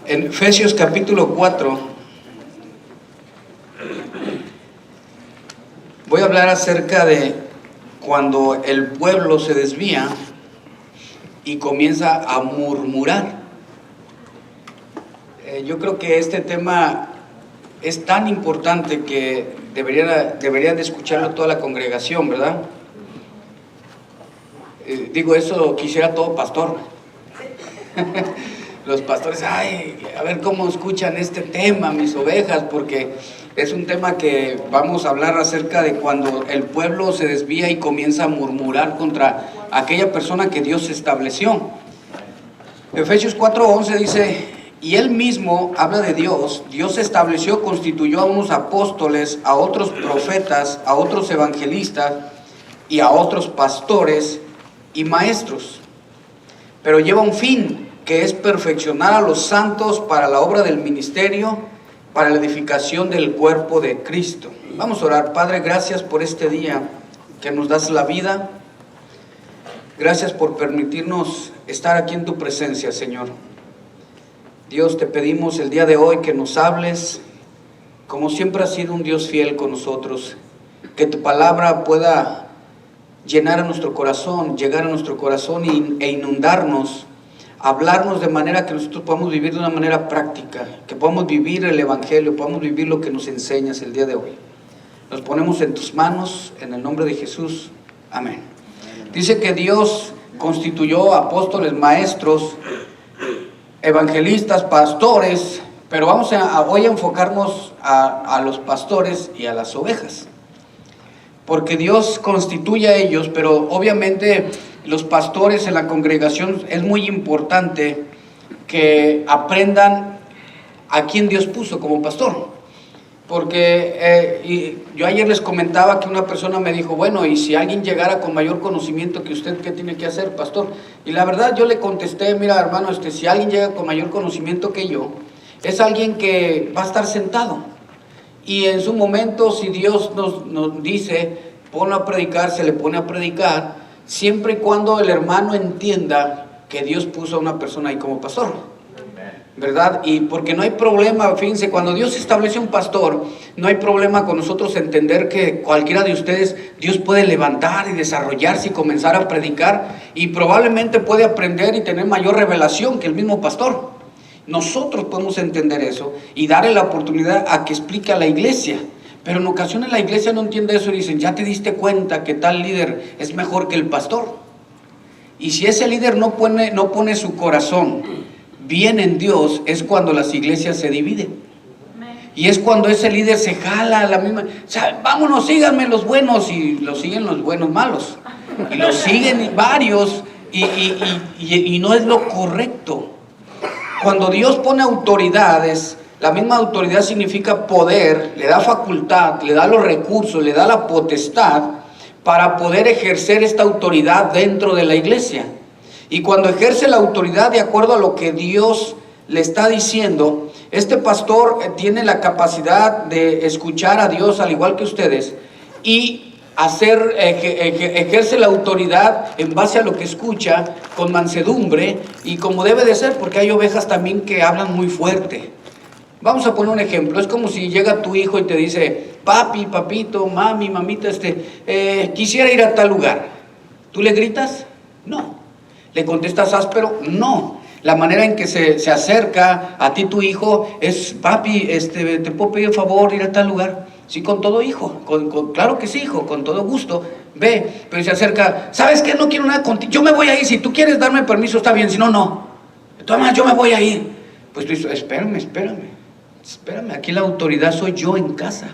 En Efesios capítulo 4 voy a hablar acerca de cuando el pueblo se desvía y comienza a murmurar. Yo creo que este tema es tan importante que debería de escucharlo toda la congregación, ¿verdad? Digo, eso quisiera todo pastor. Los pastores, a ver cómo escuchan este tema, mis ovejas, porque es un tema que vamos a hablar acerca de cuando el pueblo se desvía y comienza a murmurar contra aquella persona que Dios estableció. Efesios 4:11 dice: y él mismo habla de Dios. Dios estableció, constituyó a unos apóstoles, a otros profetas, a otros evangelistas y a otros pastores y maestros. Pero lleva un fin, que es perfeccionar a los santos para la obra del ministerio, para la edificación del cuerpo de Cristo. Vamos a orar. Padre, gracias por este día que nos das la vida. Gracias por permitirnos estar aquí en tu presencia, Señor. Dios, te pedimos el día de hoy que nos hables, como siempre has sido un Dios fiel con nosotros, que tu palabra pueda llenar a nuestro corazón, llegar a nuestro corazón e inundarnos, hablarnos de manera que nosotros podamos vivir de una manera práctica, que podamos vivir el Evangelio, podamos vivir lo que nos enseñas el día de hoy. Nos ponemos en tus manos, en el nombre de Jesús. Amén. Dice que Dios constituyó apóstoles, maestros, evangelistas, pastores, pero vamos hoy a enfocarnos a los pastores y a las ovejas, porque Dios constituye a ellos, pero obviamente los pastores en la congregación es muy importante que aprendan a quién Dios puso como pastor. Porque yo ayer les comentaba que una persona me dijo, bueno, y si alguien llegara con mayor conocimiento que usted, ¿qué tiene que hacer, pastor? Y la verdad yo le contesté, mira hermano, si alguien llega con mayor conocimiento que yo, es alguien que va a estar sentado. Y en su momento, si Dios nos dice, ponlo a predicar, se le pone a predicar, siempre y cuando el hermano entienda que Dios puso a una persona ahí como pastor, ¿verdad? Y porque no hay problema, fíjense, cuando Dios establece un pastor, no hay problema con nosotros entender que cualquiera de ustedes, Dios puede levantar y desarrollarse y comenzar a predicar, y probablemente puede aprender y tener mayor revelación que el mismo pastor. Nosotros podemos entender eso y darle la oportunidad a que explique a la iglesia. Pero en ocasiones la iglesia no entiende eso y dicen, ya te diste cuenta que tal líder es mejor que el pastor. Y si ese líder no pone su corazón bien en Dios, es cuando las iglesias se dividen. Y es cuando ese líder se jala a la misma, o sea, vámonos, síganme los buenos, y lo siguen los buenos malos. Y lo siguen varios y no es lo correcto. Cuando Dios pone autoridades, la misma autoridad significa poder, le da facultad, le da los recursos, le da la potestad para poder ejercer esta autoridad dentro de la iglesia. Y cuando ejerce la autoridad de acuerdo a lo que Dios le está diciendo, este pastor tiene la capacidad de escuchar a Dios al igual que ustedes y ejerce la autoridad en base a lo que escucha con mansedumbre y como debe de ser, porque hay ovejas también que hablan muy fuerte. Vamos a poner un ejemplo. Es como si llega tu hijo y te dice, papi, papito, mami, mamita, quisiera ir a tal lugar. ¿Tú le gritas? No. ¿Le contestas áspero? No. La manera en que se acerca a ti tu hijo es, papi, ¿te puedo pedir un favor ir a tal lugar? Sí, con todo, hijo. Claro que sí, hijo, con todo gusto. Ve, pero se acerca, ¿sabes qué? No quiero nada contigo. Yo me voy a ir. Si tú quieres darme permiso, está bien. Si no, no. Toma, yo me voy a ir. Pues tú dices, espérame. Aquí la autoridad soy yo en casa.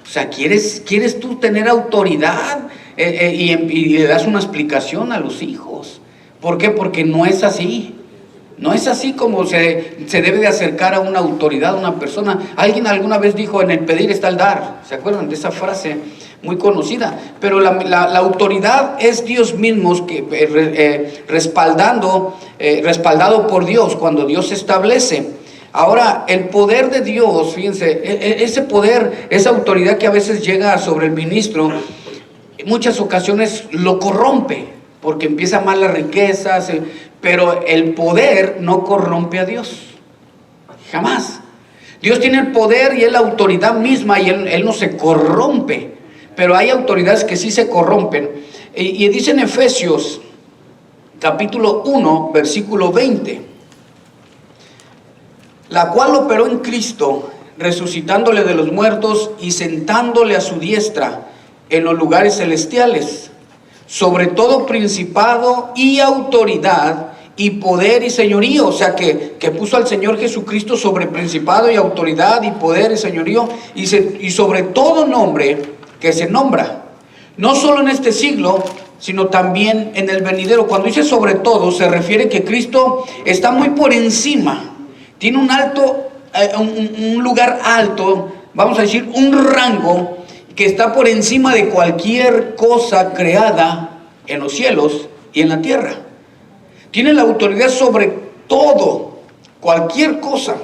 O sea, ¿quieres tú tener autoridad? Y le das una explicación a los hijos. ¿Por qué? Porque no es así. No es así como se debe de acercar a una autoridad, a una persona. Alguien alguna vez dijo, en el pedir está el dar. ¿Se acuerdan de esa frase muy conocida? Pero la autoridad es Dios mismo, respaldado por Dios, cuando Dios establece. Ahora, el poder de Dios, fíjense, ese poder, esa autoridad que a veces llega sobre el ministro, en muchas ocasiones lo corrompe, porque empieza mal las riquezas, pero el poder no corrompe a Dios. Jamás. Dios tiene el poder y es la autoridad misma y Él no se corrompe. Pero hay autoridades que sí se corrompen. Y dice en Efesios capítulo 1, versículo 20, la cual operó en Cristo, resucitándole de los muertos y sentándole a su diestra en los lugares celestiales, sobre todo principado y autoridad y poder y señorío. O sea que puso al Señor Jesucristo sobre principado y autoridad y poder y señorío y sobre todo nombre que se nombra, no solo en este siglo, sino también en el venidero. Cuando dice sobre todo, se refiere que Cristo está muy por encima, tiene un alto, un lugar alto, vamos a decir un rango que está por encima de cualquier cosa creada en los cielos y en la tierra. Tiene la autoridad sobre todo, cualquier cosa.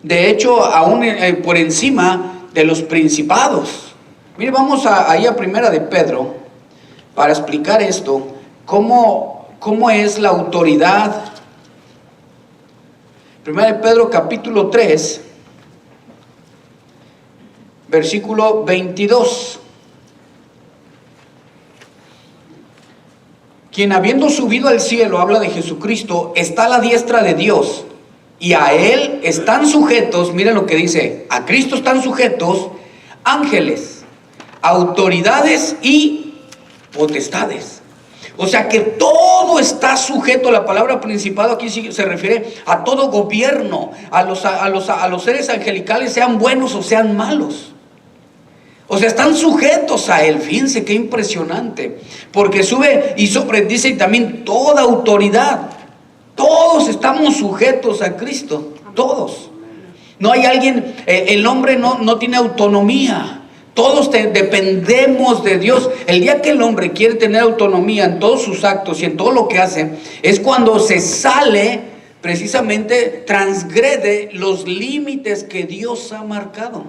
De hecho, aún por encima de los principados. Mire, vamos ahí a Primera de Pedro para explicar esto, cómo es la autoridad. Primera de Pedro capítulo 3, versículo 22. Quien habiendo subido al cielo, habla de Jesucristo, está a la diestra de Dios, y a Él están sujetos, miren lo que dice, a Cristo están sujetos ángeles, autoridades y potestades. O sea que todo está sujeto. La palabra principado aquí se refiere a todo gobierno, a los seres angelicales, sean buenos o sean malos. O sea, están sujetos a Él. Fíjense qué impresionante. Porque sube y dice también toda autoridad. Todos estamos sujetos a Cristo. Todos. No hay alguien, el hombre no tiene autonomía. Todos dependemos de Dios. El día que el hombre quiere tener autonomía en todos sus actos y en todo lo que hace, es cuando se sale, precisamente transgrede los límites que Dios ha marcado.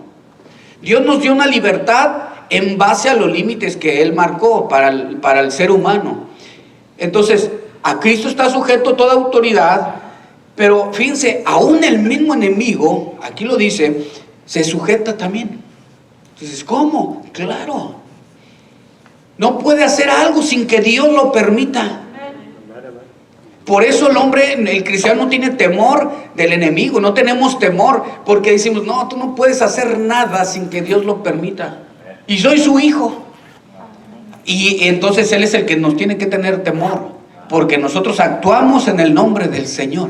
Dios nos dio una libertad en base a los límites que Él marcó para el ser humano. Entonces, a Cristo está sujeto toda autoridad, pero fíjense, aún el mismo enemigo, aquí lo dice, se sujeta también. Entonces, ¿cómo? Claro. No puede hacer algo sin que Dios lo permita. Por eso el cristiano no tiene temor del enemigo, no tenemos temor, porque decimos, no, tú no puedes hacer nada sin que Dios lo permita. Y soy su hijo. Y entonces Él es el que nos tiene que tener temor, porque nosotros actuamos en el nombre del Señor.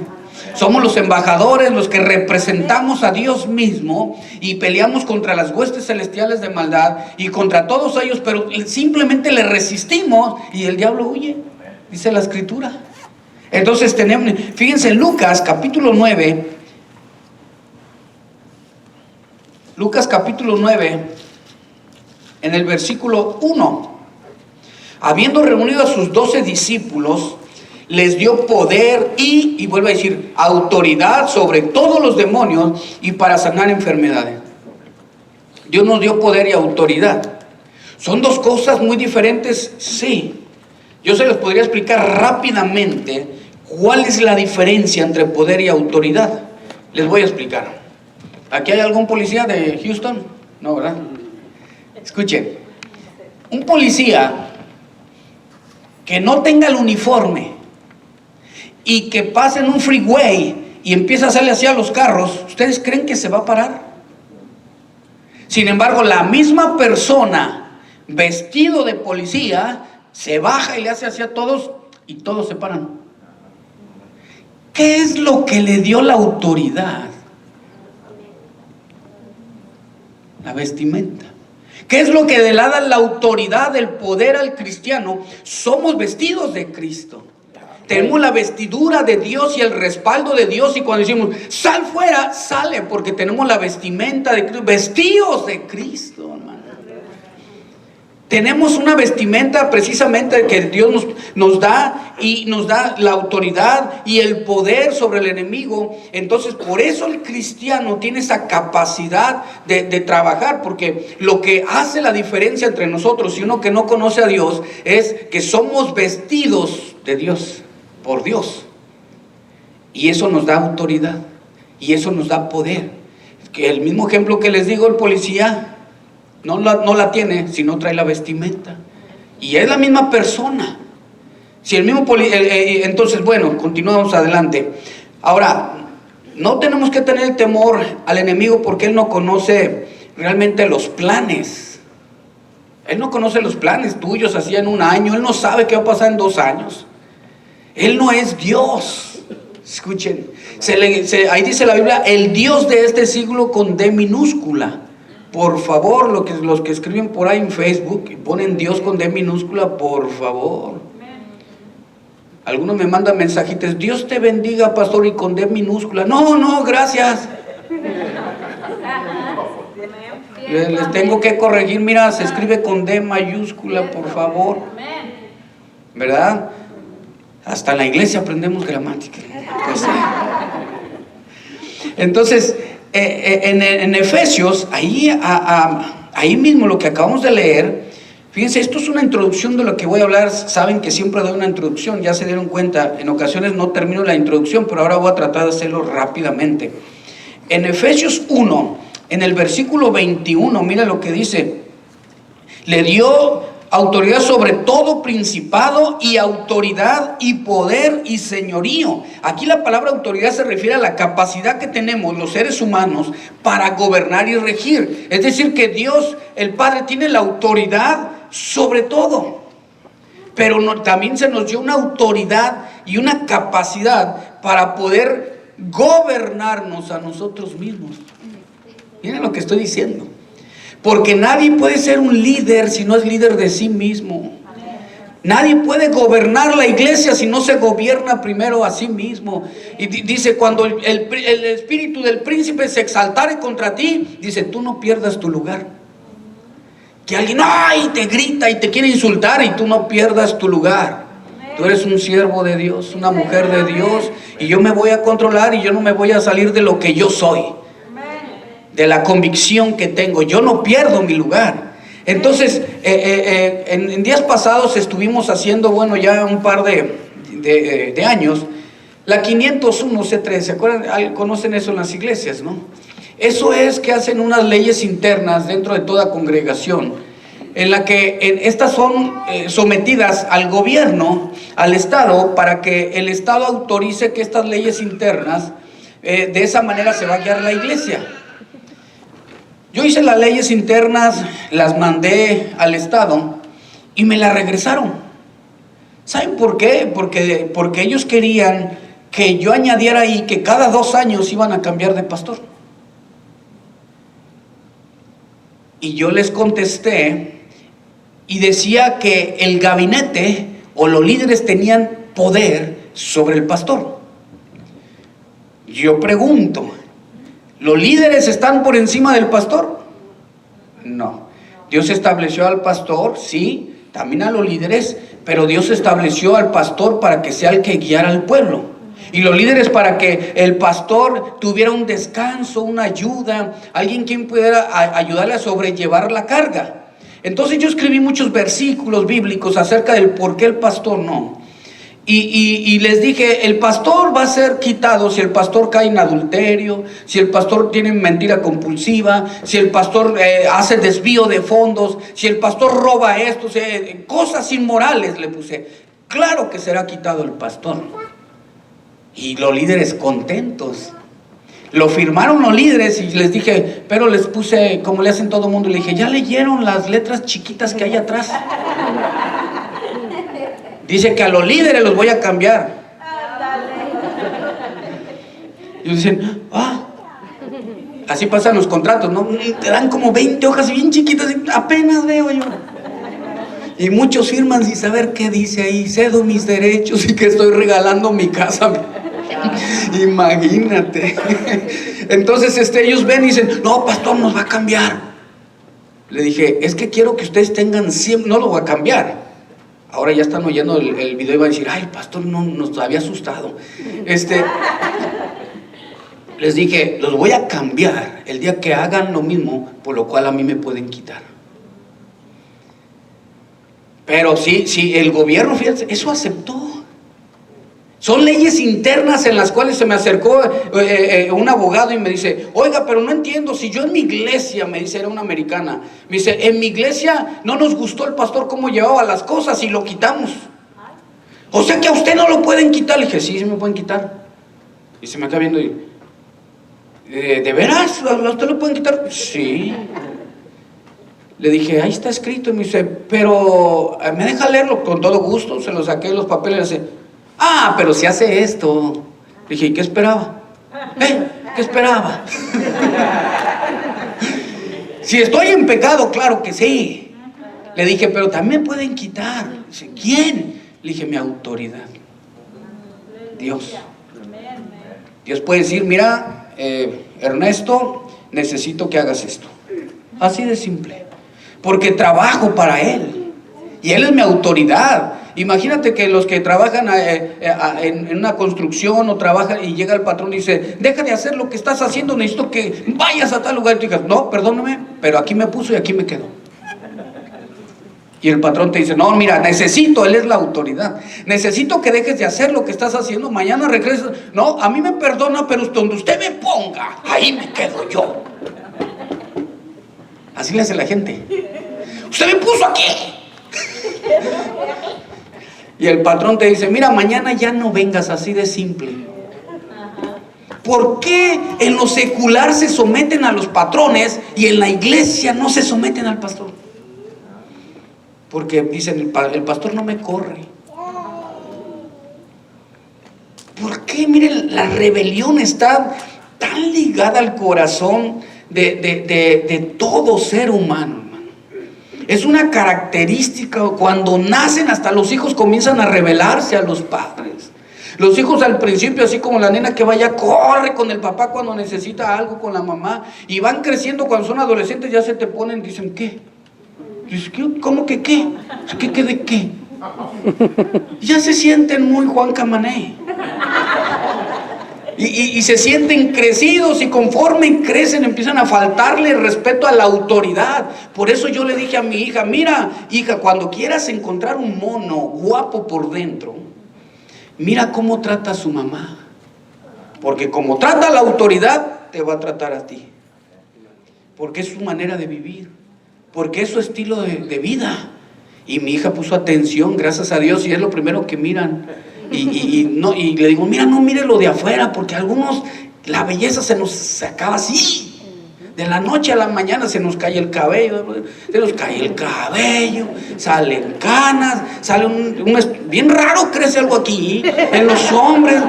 Somos los embajadores, los que representamos a Dios mismo y peleamos contra las huestes celestiales de maldad y contra todos ellos, pero simplemente le resistimos y el diablo huye, dice la Escritura. Entonces fíjense en Lucas capítulo 9, en el versículo 1, habiendo reunido a sus 12 discípulos, les dio poder y vuelve a decir, autoridad sobre todos los demonios y para sanar enfermedades. Dios nos dio poder y autoridad. ¿Son dos cosas muy diferentes? Sí. Yo se les podría explicar rápidamente cuál es la diferencia entre poder y autoridad. Les voy a explicar. ¿Aquí hay algún policía de Houston? No, ¿verdad? Escuchen. Un policía que no tenga el uniforme y que pase en un freeway y empieza a hacerle así a los carros, ¿ustedes creen que se va a parar? Sin embargo, la misma persona vestido de policía se baja y le hace así a todos y todos se paran. ¿Qué es lo que le dio la autoridad? La vestimenta. ¿Qué es lo que le da la autoridad, el poder al cristiano? Somos vestidos de Cristo. Tenemos la vestidura de Dios y el respaldo de Dios, y cuando decimos sal fuera, sale, porque tenemos la vestimenta de Cristo, vestidos de Cristo, hermano. Tenemos una vestimenta precisamente que Dios nos da, y nos da la autoridad y el poder sobre el enemigo. Entonces, por eso el cristiano tiene esa capacidad de trabajar, porque lo que hace la diferencia entre nosotros y uno que no conoce a Dios es que somos vestidos de Dios, por Dios, y eso nos da autoridad. y eso nos da poder. Que el mismo ejemplo que les digo, el policía no la tiene si no trae la vestimenta, y es la misma persona. Si el mismo entonces, bueno, continuamos adelante. Ahora, no tenemos que tener temor al enemigo, porque él no conoce realmente los planes. Él no conoce los planes tuyos así en un año. Él no sabe qué va a pasar en 2 años. Él no es Dios. Escuchen, ahí dice la Biblia, el Dios de este siglo con D minúscula. Por favor, los que escriben por ahí en Facebook y ponen Dios con D minúscula, por favor. Algunos me mandan mensajitos, Dios te bendiga, pastor, y con D minúscula. No, gracias. Les tengo que corregir, mira, se escribe con D mayúscula, por favor. ¿Verdad? Hasta en la iglesia aprendemos gramática. Entonces, en Efesios, ahí mismo lo que acabamos de leer, fíjense, esto es una introducción de lo que voy a hablar. Saben que siempre doy una introducción, ya se dieron cuenta, en ocasiones no termino la introducción, pero ahora voy a tratar de hacerlo rápidamente. En Efesios 1, en el versículo 21, mira lo que dice: le dio autoridad sobre todo principado y autoridad y poder y señorío. Aquí la palabra autoridad se refiere a la capacidad que tenemos los seres humanos para gobernar y regir. Es decir, que Dios, el Padre, tiene la autoridad sobre todo, pero también se nos dio una autoridad y una capacidad para poder gobernarnos a nosotros mismos. Miren lo que estoy diciendo. Porque nadie puede ser un líder si no es líder de sí mismo. Nadie puede gobernar la iglesia si no se gobierna primero a sí mismo. Y dice, cuando el espíritu del príncipe se exaltare contra ti, dice, tú no pierdas tu lugar. Que alguien te grita y te quiere insultar, y tú no pierdas tu lugar. Tú eres un siervo de Dios, una mujer de Dios, y yo me voy a controlar, y yo no me voy a salir de lo que yo soy, de la convicción que tengo. Yo no pierdo mi lugar. Entonces, en días pasados estuvimos haciendo, bueno, ya un par de años, la 501 C3, ¿se acuerdan? Conocen eso en las iglesias, ¿no? Eso es que hacen unas leyes internas dentro de toda congregación, en la que estas son sometidas al gobierno, al Estado, para que el Estado autorice que estas leyes internas, de esa manera se va a guiar la iglesia. Yo hice las leyes internas, las mandé al Estado y me las regresaron. ¿Saben por qué? Porque ellos querían que yo añadiera ahí que cada 2 años iban a cambiar de pastor. Y yo les contesté y decía que el gabinete o los líderes tenían poder sobre el pastor. Yo pregunto, ¿los líderes están por encima del pastor? No. Dios estableció al pastor, sí, también a los líderes, pero Dios estableció al pastor para que sea el que guiara al pueblo. Y los líderes para que el pastor tuviera un descanso, una ayuda, alguien quien pudiera ayudarle a sobrellevar la carga. Entonces yo escribí muchos versículos bíblicos acerca del por qué el pastor no. Y les dije, el pastor va a ser quitado si el pastor cae en adulterio, si el pastor tiene mentira compulsiva, si el pastor hace desvío de fondos, si el pastor roba esto, cosas inmorales le puse. Claro que será quitado el pastor. Y los líderes contentos. Lo firmaron los líderes y les dije, pero les puse, como le hacen todo el mundo, le dije, ¿ya leyeron las letras chiquitas que hay atrás? Dice que a los líderes los voy a cambiar. Y ellos dicen, así pasan los contratos, ¿no? Te dan como 20 hojas bien chiquitas, apenas veo yo. Y muchos firman sin saber qué dice ahí, cedo mis derechos y que estoy regalando mi casa. Imagínate. Entonces ellos ven y dicen, no, pastor, nos va a cambiar. Le dije, es que quiero que ustedes tengan siempre, no lo voy a cambiar. Ahora ya están oyendo el video y van a decir, ay, el pastor no nos había asustado. Les dije, los voy a cambiar el día que hagan lo mismo, por lo cual a mí me pueden quitar. Pero sí, el gobierno, fíjense, eso aceptó. Son leyes internas en las cuales se me acercó un abogado y me dice, oiga, pero no entiendo, si yo en mi iglesia, me dice, era una americana, me dice, en mi iglesia no nos gustó el pastor cómo llevaba las cosas y lo quitamos. O sea que a usted no lo pueden quitar. Le dije, sí, sí me pueden quitar. Y se me acaba viendo y, ¿de veras? ¿A usted lo pueden quitar? Sí. Le dije, ahí está escrito. Y me dice, pero ¿me deja leerlo? Con todo gusto, se lo saqué de los papeles y le dice, ah, pero si hace esto. Le dije, ¿y qué esperaba? ¿Qué esperaba? Si estoy en pecado, claro que sí. Le dije, pero también pueden quitar. Dice, ¿quién? Le dije, mi autoridad. Dios. Dios puede decir, mira, Ernesto, necesito que hagas esto. Así de simple. Porque trabajo para Él. Y Él es mi autoridad. Imagínate que los que trabajan en una construcción o trabajan y llega el patrón y dice, deja de hacer lo que estás haciendo, necesito que vayas a tal lugar. Y tú digas, no, perdóname, pero aquí me puso y aquí me quedo. Y el patrón te dice, no, mira, necesito, él es la autoridad, necesito que dejes de hacer lo que estás haciendo, mañana regresas. No, a mí me perdona, pero donde usted me ponga, ahí me quedo yo. Así le hace la gente. Usted me puso aquí. Y el patrón te dice, mira, mañana ya no vengas, así de simple. ¿Por qué en lo secular se someten a los patrones y en la iglesia no se someten al pastor? Porque dicen, el pastor no me corre. ¿Por qué? Miren, la rebelión está tan ligada al corazón de todo ser humano. Es una característica, cuando nacen hasta los hijos comienzan a rebelarse a los padres. Los hijos al principio, así como la nena que vaya, corre con el papá cuando necesita algo, con la mamá. Y van creciendo, cuando son adolescentes ya se te ponen, dicen, ¿qué? ¿Cómo que qué? ¿Qué de qué? Ya se sienten muy Juan Camané. Y se sienten crecidos y conforme crecen empiezan a faltarle respeto a la autoridad. Por eso yo le dije a mi hija, mira, hija, cuando quieras encontrar un mono guapo por dentro, mira cómo trata a su mamá. Porque como trata a la autoridad, te va a tratar a ti. Porque es su manera de vivir. Porque es su estilo de vida. Y mi hija puso atención, gracias a Dios, y es lo primero que miran. Y le digo, mira, no mire lo de afuera, porque a algunos la belleza se nos acaba así. De la noche a la mañana se nos cae el cabello, salen canas, bien raro crece algo aquí, en los hombres,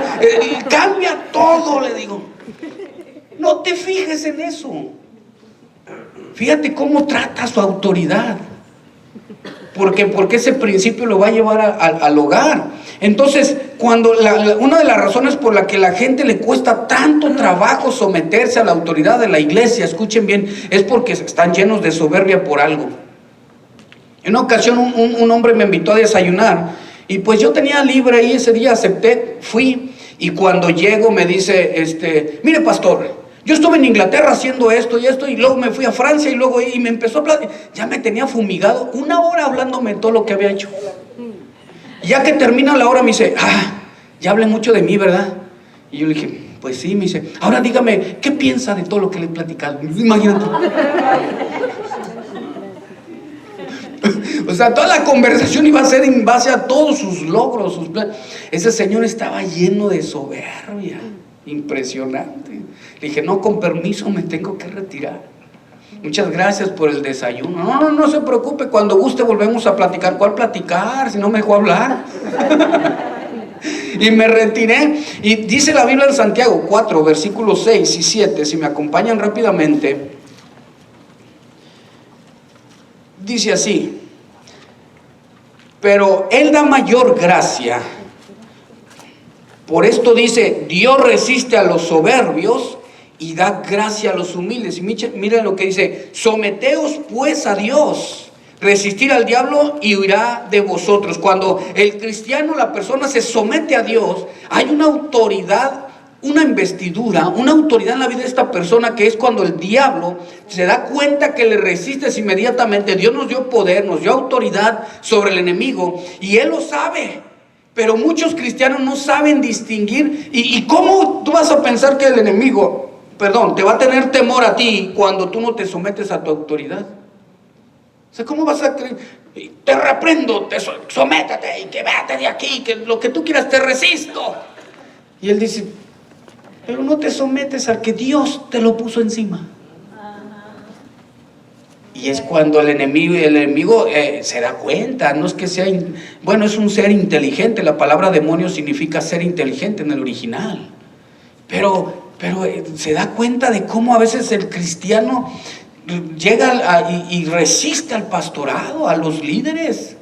cambia todo, le digo. No te fijes en eso. Fíjate cómo trata a su autoridad. Porque ese principio lo va a llevar al hogar. Entonces, cuando una de las razones por la que la gente le cuesta tanto trabajo someterse a la autoridad de la iglesia, escuchen bien, es porque están llenos de soberbia por algo. En una ocasión un hombre me invitó a desayunar y pues yo tenía libre ahí ese día, acepté, fui, y cuando llego me dice, mire pastor, yo estuve en Inglaterra haciendo esto y esto, y luego me fui a Francia y luego y me empezó a hablar. Ya me tenía fumigado 1 hora hablándome todo lo que había hecho. Y ya que termina la hora me dice, ya hablé mucho de mí, ¿verdad? Y yo le dije, pues sí. Me dice, ahora dígame, ¿qué piensa de todo lo que le he platicado? Imagínate. O sea, toda la conversación iba a ser en base a todos sus logros, sus planes. Ese señor estaba lleno de soberbia. Impresionante. Le dije, no, con permiso, me tengo que retirar. Muchas gracias por el desayuno. No se preocupe, cuando guste volvemos a platicar. ¿Cuál platicar? Si no me dejó hablar. Y me retiré. Y dice la Biblia en Santiago 4, versículos 6 y 7, si me acompañan rápidamente. Dice así: pero Él da mayor gracia. Por esto dice, Dios resiste a los soberbios y da gracia a los humildes. Y miren lo que dice, someteos pues a Dios, resistir al diablo y huirá de vosotros. Cuando el cristiano, la persona se somete a Dios, hay una autoridad, una investidura, una autoridad en la vida de esta persona, que es cuando el diablo se da cuenta que le resistes inmediatamente. Dios nos dio poder, nos dio autoridad sobre el enemigo, y él lo sabe. Pero muchos cristianos no saben distinguir. ¿Y cómo tú vas a pensar que el enemigo, te va a tener temor a ti cuando tú no te sometes a tu autoridad? O sea, ¿cómo vas a creer? Te reprendo, sométete y que vete de aquí, que lo que tú quieras, te resisto. Y él dice, pero no te sometes al que Dios te lo puso encima. Y es cuando el enemigo se da cuenta. No es que sea, es un ser inteligente. La palabra demonio significa ser inteligente en el original. Pero se da cuenta de cómo a veces el cristiano llega y resiste al pastorado, a los líderes.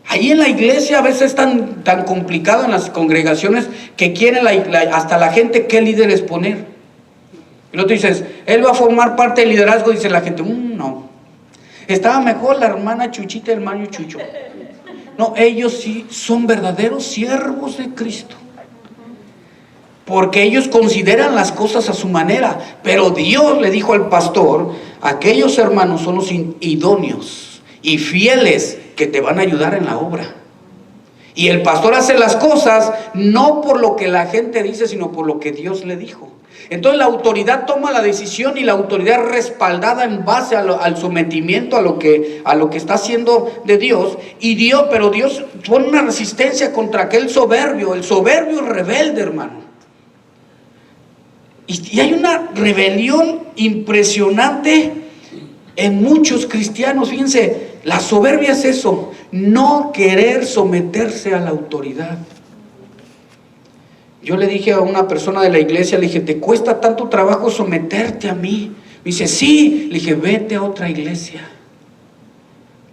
Ahí en la iglesia a veces es tan complicado en las congregaciones que quieren hasta la gente qué líderes poner. Y luego tú dices, él va a formar parte del liderazgo, dice la gente, no. Estaba mejor la hermana Chuchita y el hermano Chucho. No, ellos sí son verdaderos siervos de Cristo. Porque ellos consideran las cosas a su manera. Pero Dios le dijo al pastor, aquellos hermanos son los idóneos y fieles que te van a ayudar en la obra. Y el pastor hace las cosas no por lo que la gente dice, sino por lo que Dios le dijo. Entonces la autoridad toma la decisión y la autoridad respaldada en base al sometimiento a lo que está haciendo de Dios. Pero Dios pone una resistencia contra aquel soberbio. El soberbio es rebelde, hermano. Y hay una rebelión impresionante en muchos cristianos. Fíjense, la soberbia es eso, no querer someterse a la autoridad. Yo le dije a una persona de la iglesia, le dije, ¿te cuesta tanto trabajo someterte a mí? Me dice, sí. Le dije, vete a otra iglesia,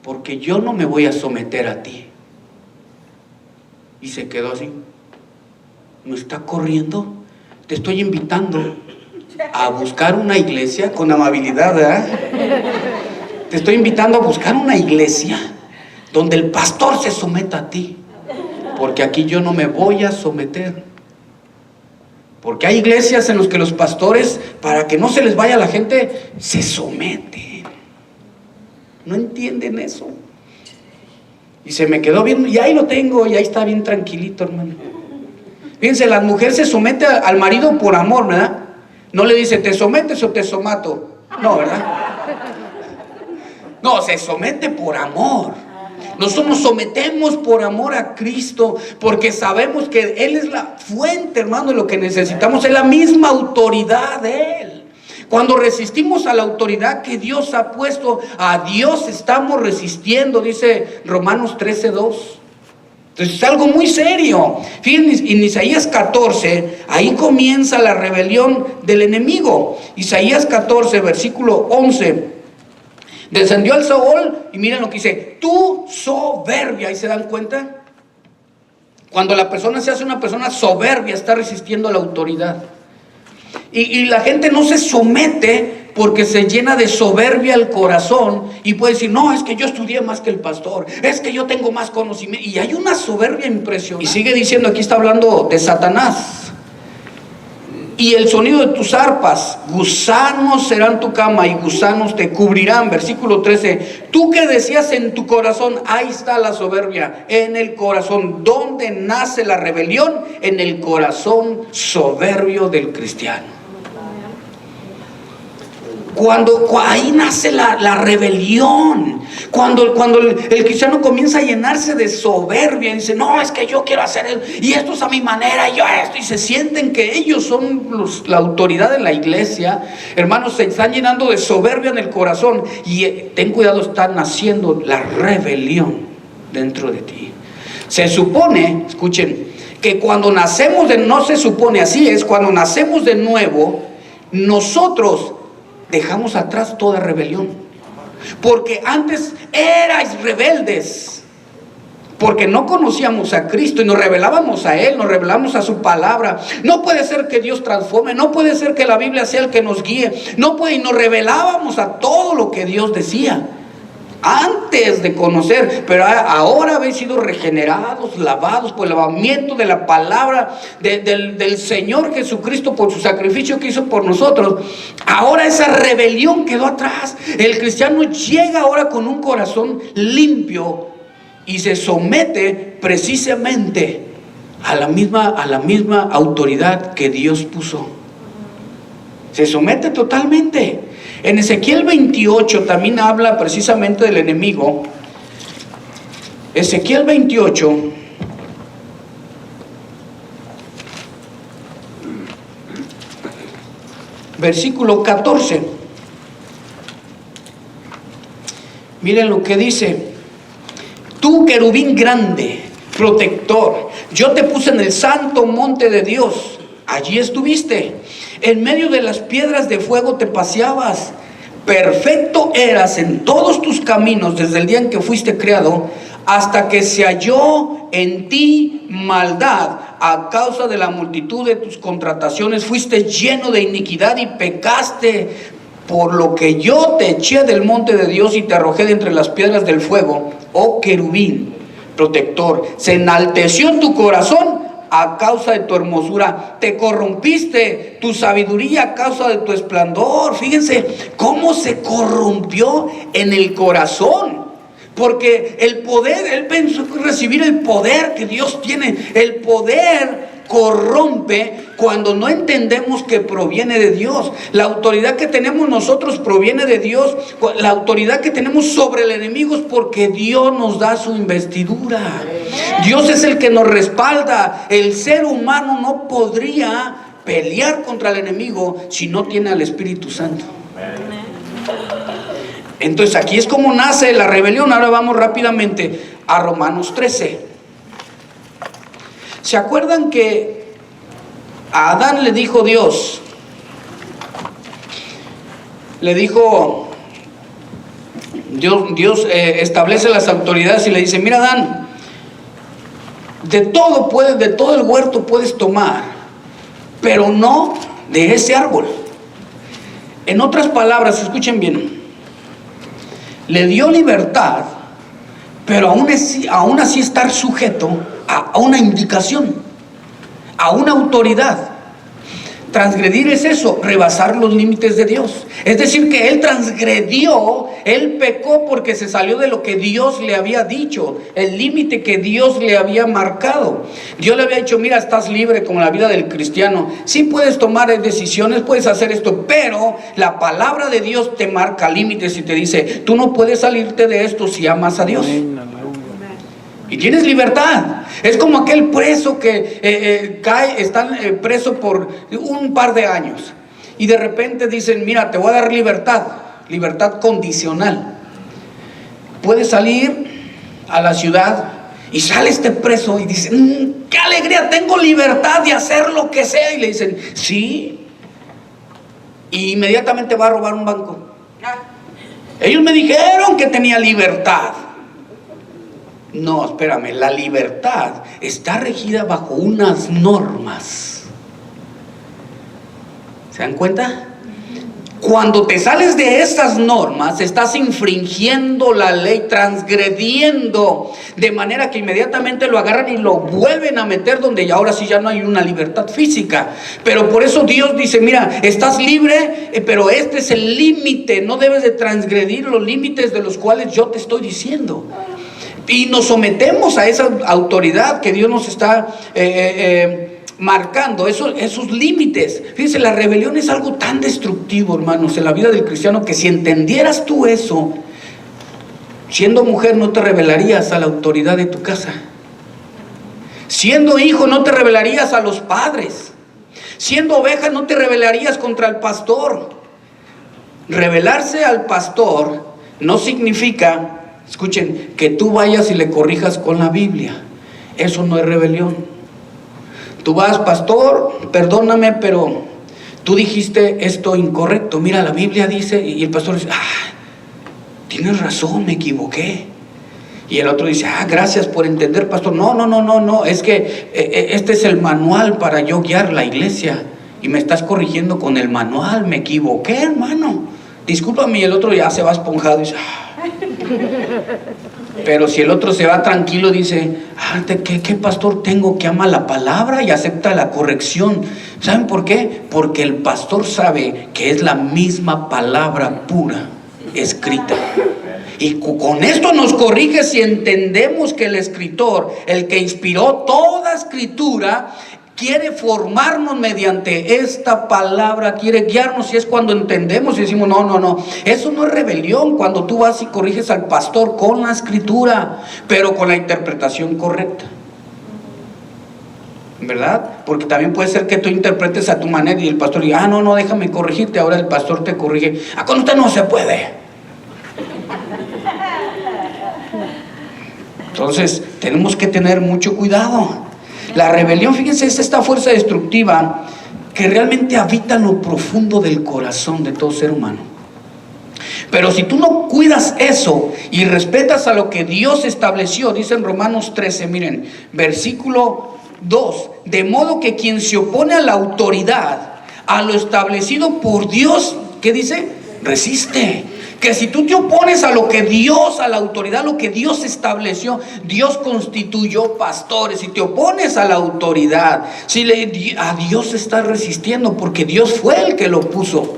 porque yo no me voy a someter a ti. Y se quedó así. ¿Me está corriendo? Te estoy invitando a buscar una iglesia con amabilidad, ¿verdad? Te estoy invitando a buscar una iglesia donde el pastor se someta a ti, porque aquí yo no me voy a someter. Porque hay iglesias en las que los pastores, para que no se les vaya la gente, se someten. No entienden eso. Y se me quedó bien, y ahí lo tengo, y ahí está bien tranquilito, hermano. Fíjense, la mujer se somete al marido por amor, ¿verdad? No le dice, ¿te sometes o te somato? No, ¿verdad? No, se somete por amor. Nosotros nos sometemos por amor a Cristo, porque sabemos que Él es la fuente, hermano, de lo que necesitamos. Es la misma autoridad de Él. Cuando resistimos a la autoridad que Dios ha puesto, a Dios estamos resistiendo, dice Romanos 13:2. Entonces es algo muy serio. Fíjense, en Isaías 14, ahí comienza la rebelión del enemigo. Isaías 14, versículo 11. Descendió al Saúl y miren lo que dice, tú soberbia. ¿Ahí se dan cuenta? Cuando la persona se hace una persona soberbia, está resistiendo a la autoridad. Y la gente no se somete porque se llena de soberbia el corazón y puede decir, no, es que yo estudié más que el pastor, es que yo tengo más conocimiento. Y hay una soberbia impresionante. Y sigue diciendo, aquí está hablando de Satanás. Y el sonido de tus arpas, gusanos serán tu cama y gusanos te cubrirán. Versículo 13, tú que decías en tu corazón, ahí está la soberbia, en el corazón. ¿Dónde nace la rebelión? En el corazón soberbio del cristiano. Cuando ahí nace la rebelión, cuando el cristiano comienza a llenarse de soberbia y dice, no, es que yo quiero hacer eso, y esto es a mi manera, y yo esto, y se sienten que ellos son la autoridad en la iglesia, hermanos, se están llenando de soberbia en el corazón, y ten cuidado, está naciendo la rebelión dentro de ti. Se supone, escuchen, que cuando nacemos no se supone, así es, cuando nacemos de nuevo, nosotros dejamos atrás toda rebelión, porque antes erais rebeldes, porque no conocíamos a Cristo y nos rebelábamos a Él, nos rebelamos a su palabra. No puede ser que Dios transforme, no puede ser que la Biblia sea el que nos guíe, no puede, y nos rebelábamos a todo lo que Dios decía antes de conocer, pero ahora habéis sido regenerados, lavados por el lavamiento de la palabra del Señor Jesucristo, por su sacrificio que hizo por nosotros. Ahora esa rebelión quedó atrás. El cristiano llega ahora con un corazón limpio y se somete, precisamente a la misma autoridad que Dios puso. Se somete totalmente. En Ezequiel 28 también habla precisamente del enemigo. Ezequiel 28, versículo 14. Miren lo que dice: tú, querubín grande, protector, yo te puse en el santo monte de Dios, allí estuviste, en medio de las piedras de fuego te paseabas, perfecto eras en todos tus caminos desde el día en que fuiste creado, hasta que se halló en ti maldad a causa de la multitud de tus contrataciones, fuiste lleno de iniquidad y pecaste, por lo que yo te eché del monte de Dios y te arrojé de entre las piedras del fuego, oh querubín protector. Se enalteció tu corazón a causa de tu hermosura, te corrompiste tu sabiduría a causa de tu esplendor. Fíjense cómo se corrompió en el corazón. Porque el poder, él pensó recibir el poder que Dios tiene. El poder corrompe cuando no entendemos que proviene de Dios. La autoridad que tenemos nosotros proviene de Dios. La autoridad que tenemos sobre el enemigo es porque Dios nos da su investidura. Dios es el que nos respalda. El ser humano no podría pelear contra el enemigo si no tiene al Espíritu Santo. Entonces aquí es como nace la rebelión. Ahora vamos rápidamente a Romanos 13. ¿Se acuerdan que a Adán le dijo Dios? Le dijo Dios establece las autoridades y le dice: mira, Adán, de todo el huerto puedes tomar, pero no de ese árbol. En otras palabras, escuchen bien, le dio libertad, pero aún así estar sujeto a una indicación, a una autoridad. Transgredir es eso, rebasar los límites de Dios. Es decir, que él transgredió, él pecó porque se salió de lo que Dios le había dicho, el límite que Dios le había marcado. Dios le había dicho: mira, estás libre como la vida del cristiano. Sí puedes tomar decisiones, puedes hacer esto, pero la palabra de Dios te marca límites y te dice: tú no puedes salirte de esto si amas a Dios. Y tienes libertad. Es como aquel preso que está preso por un par de años y de repente dicen: mira, te voy a dar libertad condicional. Puedes salir a la ciudad y sale este preso y dice: qué alegría, tengo libertad de hacer lo que sea. Y le dicen: sí. Y inmediatamente va a robar un banco. Ellos me dijeron que tenía libertad. No, espérame, la libertad está regida bajo unas normas. ¿Se dan cuenta? Cuando te sales de esas normas, estás infringiendo la ley, transgrediendo, de manera que inmediatamente lo agarran y lo vuelven a meter donde ahora sí ya no hay una libertad física. Pero por eso Dios dice: mira, estás libre, pero este es el límite, no debes de transgredir los límites de los cuales yo te estoy diciendo. Y nos sometemos a esa autoridad que Dios nos está marcando, esos límites. Fíjense, la rebelión es algo tan destructivo, hermanos, en la vida del cristiano, que si entendieras tú eso, siendo mujer no te rebelarías a la autoridad de tu casa. Siendo hijo no te rebelarías a los padres. Siendo oveja no te rebelarías contra el pastor. Rebelarse al pastor no significa, escuchen, que tú vayas y le corrijas con la Biblia. Eso no es rebelión. Tú vas: pastor, perdóname, pero tú dijiste esto incorrecto. Mira, la Biblia dice, y el pastor dice: tienes razón, me equivoqué. Y el otro dice: gracias por entender, pastor. No, es que este es el manual para yo guiar la iglesia y me estás corrigiendo con el manual. Me equivoqué, hermano, discúlpame. Y el otro ya se va esponjado y dice: Pero si el otro se va tranquilo, dice: ¿qué pastor tengo que ama la palabra y acepta la corrección? ¿Saben por qué? Porque el pastor sabe que es la misma palabra pura escrita. Y con esto nos corrige si entendemos que el escritor, el que inspiró toda escritura, quiere formarnos mediante esta palabra, quiere guiarnos. Y es cuando entendemos y decimos, no, eso no es rebelión, cuando tú vas y corriges al pastor con la escritura, pero con la interpretación correcta, ¿verdad? Porque también puede ser que tú interpretes a tu manera y el pastor diga, no, déjame corregirte. Ahora el pastor te corrige, con usted no se puede. Entonces tenemos que tener mucho cuidado. La rebelión, fíjense, es esta fuerza destructiva que realmente habita en lo profundo del corazón de todo ser humano. Pero si tú no cuidas eso y respetas a lo que Dios estableció, dice en Romanos 13, miren, versículo 2, de modo que quien se opone a la autoridad, a lo establecido por Dios, ¿qué dice? Resiste. Que si tú te opones a lo que Dios, a la autoridad, lo que Dios estableció, Dios constituyó pastores. Si te opones a la autoridad, a Dios estás resistiendo, porque Dios fue el que lo puso.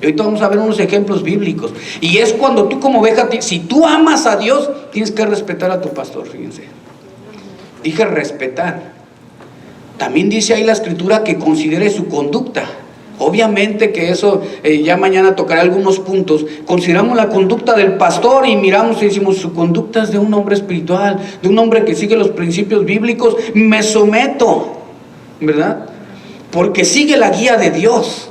Y ahorita vamos a ver unos ejemplos bíblicos. Y es cuando tú como oveja, si tú amas a Dios, tienes que respetar a tu pastor, fíjense. Dije respetar. También dice ahí la escritura que considere su conducta. Obviamente que eso, ya mañana tocaré algunos puntos. Consideramos la conducta del pastor y miramos y decimos, su conducta es de un hombre espiritual, de un hombre que sigue los principios bíblicos. Me someto, ¿verdad? Porque sigue la guía de Dios.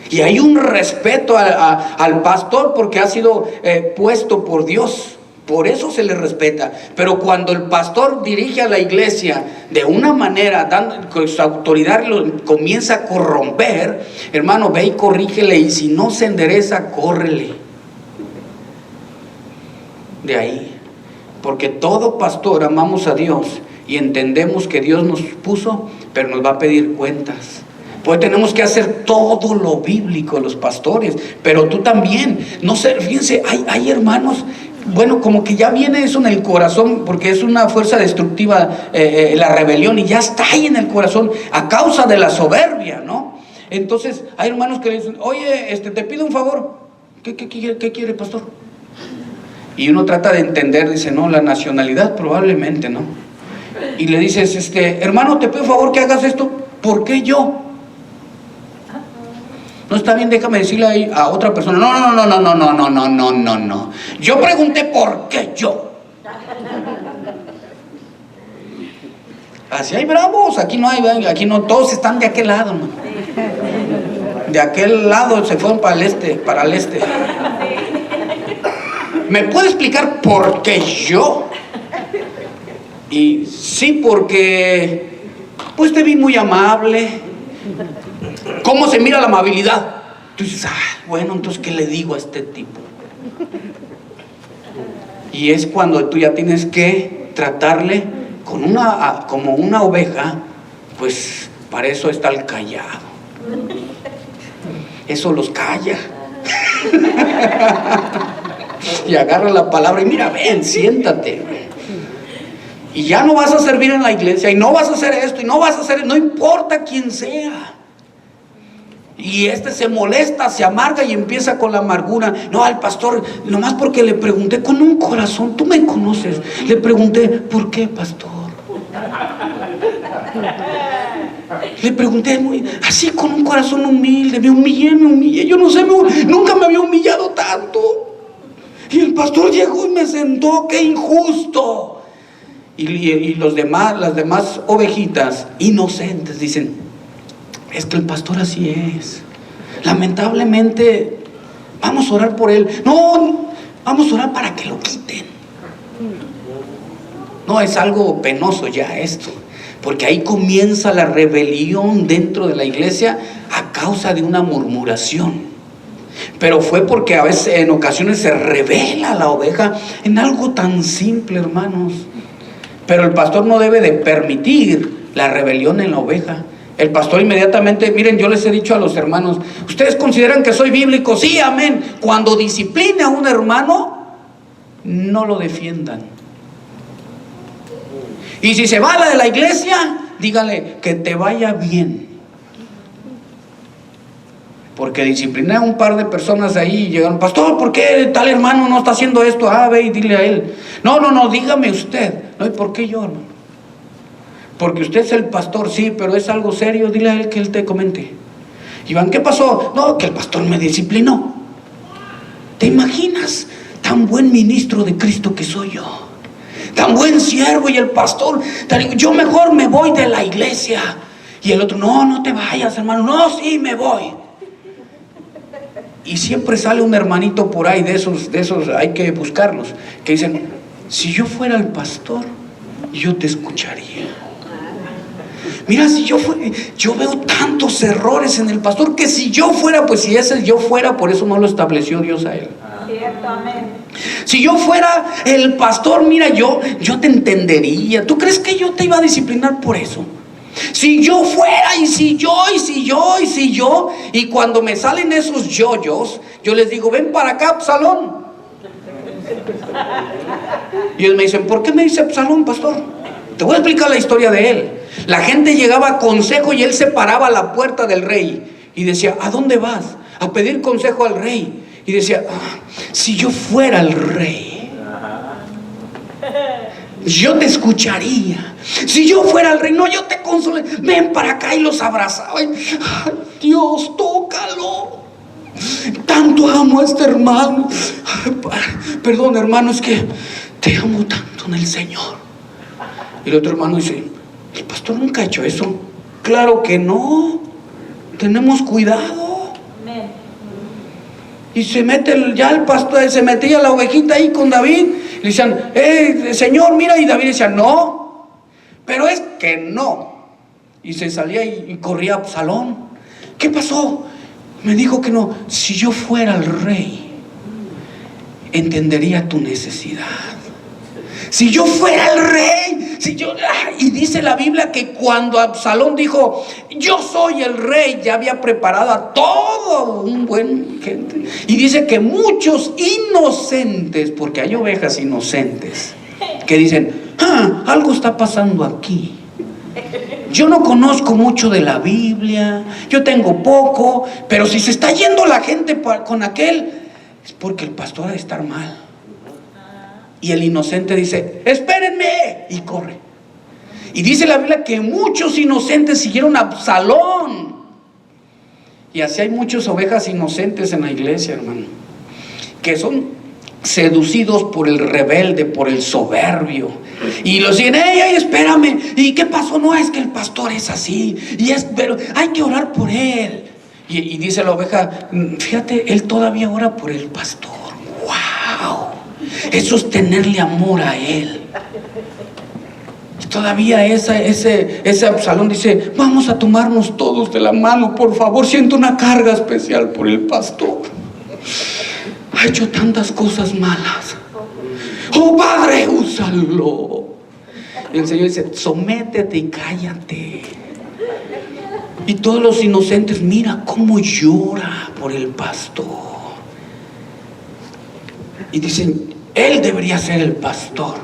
Y hay un respeto al pastor porque ha sido puesto por Dios. Por eso se le respeta. Pero cuando el pastor dirige a la iglesia de una manera, con su autoridad lo comienza a corromper, hermano, ve y corrígele. Y si no se endereza, córrele de ahí. Porque todo pastor amamos a Dios y entendemos que Dios nos puso, pero nos va a pedir cuentas. Pues tenemos que hacer todo lo bíblico los pastores, pero tú también. No sé, fíjense, hay hermanos, bueno, como que ya viene eso en el corazón, porque es una fuerza destructiva, la rebelión, y ya está ahí en el corazón a causa de la soberbia, ¿no? Entonces hay hermanos que le dicen, oye, te pido un favor. ¿Qué quiere, pastor? Y uno trata de entender, dice, no, la nacionalidad probablemente, ¿no? Y le dices, hermano, te pido un favor que hagas esto. ¿Por qué yo? No está bien, déjame decirle ahí a otra persona. No. Yo pregunté por qué yo. Así hay bravos, aquí no hay, aquí no, todos están de aquel lado, ¿no? De aquel lado se fueron para el este. ¿Me puede explicar por qué yo? Y sí, porque pues te vi muy amable. ¿Cómo se mira la amabilidad? Tú dices, bueno, entonces ¿qué le digo a este tipo? Y es cuando tú ya tienes que tratarle como una oveja. Pues para eso está el callado. Eso los calla. Y agarra la palabra y mira, ven, siéntate. Y ya no vas a servir en la iglesia, y no vas a hacer esto, y no vas a hacer, no importa quién sea. Y se molesta, se amarga y empieza con la amargura. No, al pastor, nomás porque le pregunté con un corazón, tú me conoces, le pregunté, ¿por qué, pastor? Le pregunté así con un corazón humilde, me humillé. Yo no sé, nunca me había humillado tanto. Y el pastor llegó y me sentó, ¡qué injusto! Y las demás ovejitas inocentes dicen, es que el pastor así es. Lamentablemente, vamos a orar por él. No, vamos a orar para que lo quiten. No, es algo penoso ya esto, porque ahí comienza la rebelión dentro de la iglesia a causa de una murmuración. Pero fue porque a veces, en ocasiones, se revela la oveja en algo tan simple, hermanos. Pero el pastor no debe de permitir la rebelión en la oveja. El pastor inmediatamente, miren, yo les he dicho a los hermanos, ¿ustedes consideran que soy bíblico? Sí, amén. Cuando discipline a un hermano, no lo defiendan. Y si se va de la iglesia, díganle que te vaya bien. Porque discipliné a un par de personas ahí y llegaron, pastor, ¿por qué tal hermano no está haciendo esto? Ve y dile a él. No, dígame usted. No, ¿y por qué yo, hermano? Porque usted es el pastor, sí, pero es algo serio, dile a él que él te comente. Iván, ¿qué pasó? No, que el pastor me disciplinó. ¿Te imaginas? Tan buen ministro de Cristo que soy yo, tan buen siervo, y el pastor, yo mejor me voy de la iglesia. Y el otro, no te vayas, hermano. No, sí, me voy. Y siempre sale un hermanito por ahí de esos hay que buscarlos, que dicen, si yo fuera el pastor, yo te escucharía. Mira, si yo veo tantos errores en el pastor, que si yo fuera, pues si ese yo fuera, por eso no lo estableció Dios a él. Ciertamente. Si yo fuera el pastor, mira, yo te entendería. ¿Tú crees que yo te iba a disciplinar por eso? Si yo fuera, y si yo, y cuando me salen esos yoyos, yo les digo, ven para acá, Absalón. Y ellos me dicen, ¿por qué me dice Absalón, pastor? Te voy a explicar la historia de él. La gente llegaba a consejo y él se paraba a la puerta del rey y decía, ¿a dónde vas? A pedir consejo al rey. Y decía, si yo fuera el rey, yo te escucharía. Si yo fuera el rey, no, yo te consolé. Ven para acá, y los abrazaba. Ay, Dios, tócalo. Tanto amo a este hermano. Perdón, hermano, es que te amo tanto en el Señor. Y el otro hermano dice, el pastor nunca ha hecho eso. Claro que no. Tenemos cuidado. Y se mete ya el pastor, se metía la ovejita ahí con David. Le decían, Señor, mira. Y David decía, no, pero es que no. Y se salía y corría a Absalón. ¿Qué pasó? Me dijo que no. Si yo fuera el rey, entendería tu necesidad. Si yo fuera el rey, y dice la Biblia que cuando Absalón dijo, yo soy el rey, ya había preparado a todo un buen gente. Y dice que muchos inocentes, porque hay ovejas inocentes, que dicen, algo está pasando aquí. Yo no conozco mucho de la Biblia, yo tengo poco, pero si se está yendo la gente con aquel, es porque el pastor ha de estar mal. Y el inocente dice, espérenme, y corre. Y dice la Biblia que muchos inocentes siguieron a Absalón. Y así hay muchas ovejas inocentes en la iglesia, hermano, que son seducidos por el rebelde, por el soberbio, y los dicen, ey, espérame, ¿y qué pasó? No, es que el pastor es así, pero hay que orar por él. Y dice la oveja, fíjate, él todavía ora por el pastor. ¡Wow! Eso es tenerle amor a él. Y todavía ese Absalón dice, vamos a tomarnos todos de la mano, por favor, siento una carga especial por el pastor. Ha hecho tantas cosas malas. Oh, Padre, úsalo. Y el Señor dice, sométete y cállate. Y todos los inocentes, mira cómo llora por el pastor. Y dicen, él debería ser el pastor,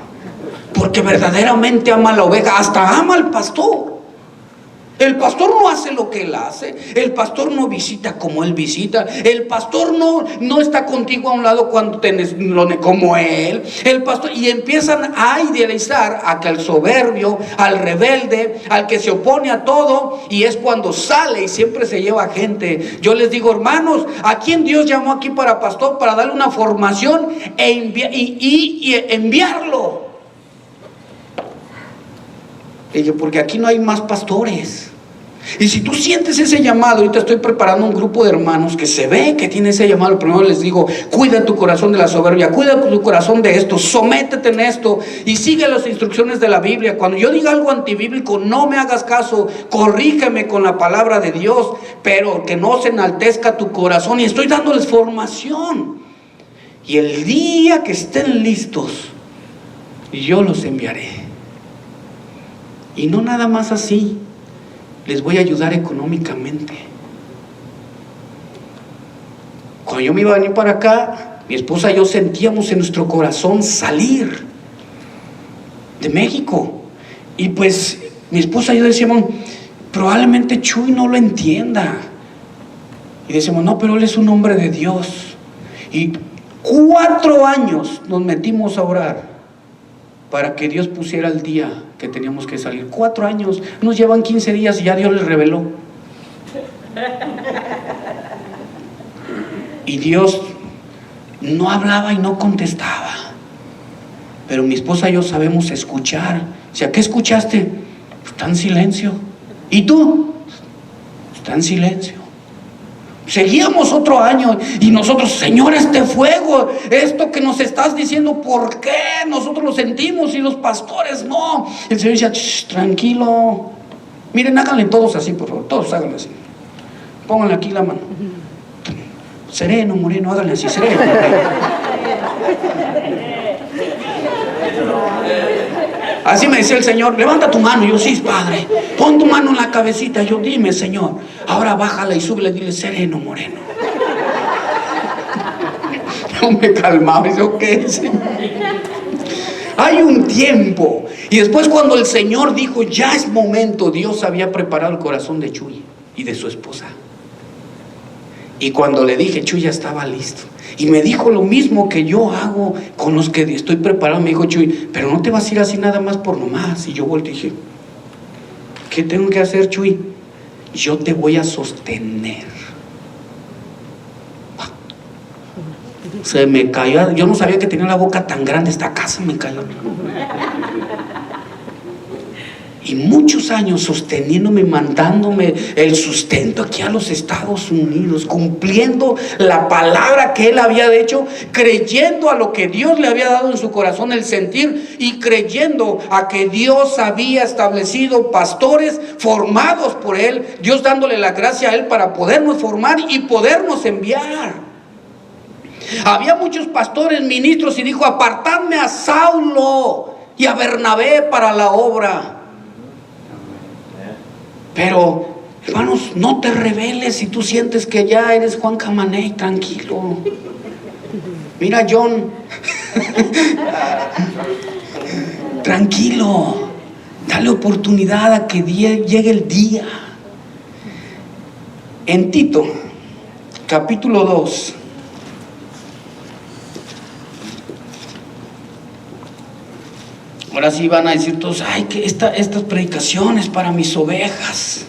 porque verdaderamente ama a la oveja, hasta ama al pastor. El pastor no hace lo que él hace, el pastor no visita como él visita, el pastor no está contigo a un lado cuando como él, el pastor, y empiezan a idealizar al soberbio, al rebelde, al que se opone a todo, y es cuando sale y siempre se lleva gente. Yo les digo, hermanos, ¿a quién Dios llamó aquí para pastor? Para darle una formación y enviarlo. Porque aquí no hay más pastores. Y si tú sientes ese llamado, ahorita estoy preparando un grupo de hermanos que se ve que tiene ese llamado. Primero les digo, cuida tu corazón de la soberbia, cuida tu corazón de esto, sométete en esto y sigue las instrucciones de la Biblia. Cuando yo diga algo antibíblico, no me hagas caso, corrígeme con la palabra de Dios, pero que no se enaltezca tu corazón. Y estoy dándoles formación, y el día que estén listos, yo los enviaré. Y no nada más así, les voy a ayudar económicamente. Cuando yo me iba a venir para acá, mi esposa y yo sentíamos en nuestro corazón salir de México. Y pues mi esposa y yo decíamos, probablemente Chuy no lo entienda. Y decimos, no, pero él es un hombre de Dios. Y 4 años nos metimos a orar para que Dios pusiera el día que teníamos que salir. 4 años, nos llevan 15 días y ya Dios les reveló. Y Dios no hablaba y no contestaba. Pero mi esposa y yo sabemos escuchar. O sea, ¿qué escuchaste? Está en silencio. ¿Y tú? Está en silencio. Seguíamos otro año y nosotros, Señor, este fuego, esto que nos estás diciendo, ¿por qué? Nosotros lo sentimos y los pastores no. El Señor decía, tranquilo. Miren, háganle todos así, por favor, todos háganle así. Pónganle aquí la mano. Sereno, moreno, háganle así, sereno. Así me decía el Señor, levanta tu mano. Yo, sí, Padre. Pon tu mano en la cabecita. Yo, dime, Señor. Ahora bájala y súbele, dile, sereno, moreno. Yo me calmaba y yo, ¿qué, Señor? Hay un tiempo. Y después cuando el Señor dijo, ya es momento, Dios había preparado el corazón de Chuy y de su esposa. Y cuando le dije, Chuy ya estaba listo. Y me dijo lo mismo que yo hago con los que estoy preparado. Me dijo, Chuy, pero no te vas a ir así nada más por nomás. Y yo volteé y dije, ¿qué tengo que hacer, Chuy? Yo te voy a sostener. Se me cayó. Yo no sabía que tenía la boca tan grande. Esta casa me cayó. Y muchos años sosteniéndome, mandándome el sustento aquí a los Estados Unidos, cumpliendo la palabra que él había hecho, creyendo a lo que Dios le había dado en su corazón, el sentir, y creyendo a que Dios había establecido pastores formados por él, Dios dándole la gracia a él para podernos formar y podernos enviar. Había muchos pastores, ministros, y dijo, apartadme a Saulo y a Bernabé para la obra. Pero, hermanos, no te rebeles si tú sientes que ya eres Juan Camaney, tranquilo. Mira, John, tranquilo, dale oportunidad a que llegue el día. En Tito, capítulo 2. Ahora sí van a decir todos, ay, que estas predicaciones para mis ovejas.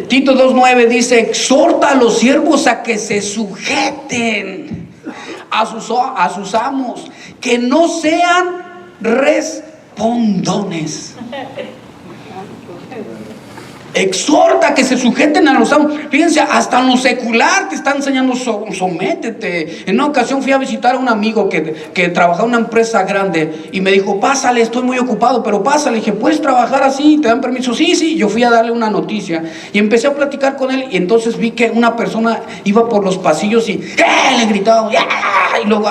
Tito 2:9 dice, exhorta a los siervos a que se sujeten a sus amos, que no sean respondones. Exhorta a que se sujeten a los amos. Fíjense, hasta en lo secular te está enseñando, sométete. En una ocasión fui a visitar a un amigo que trabajaba en una empresa grande y me dijo, pásale, estoy muy ocupado, pero pásale. Dije, ¿puedes trabajar así? ¿Te dan permiso? Sí. Yo fui a darle una noticia y empecé a platicar con él, y entonces vi que una persona iba por los pasillos y le gritaba, y luego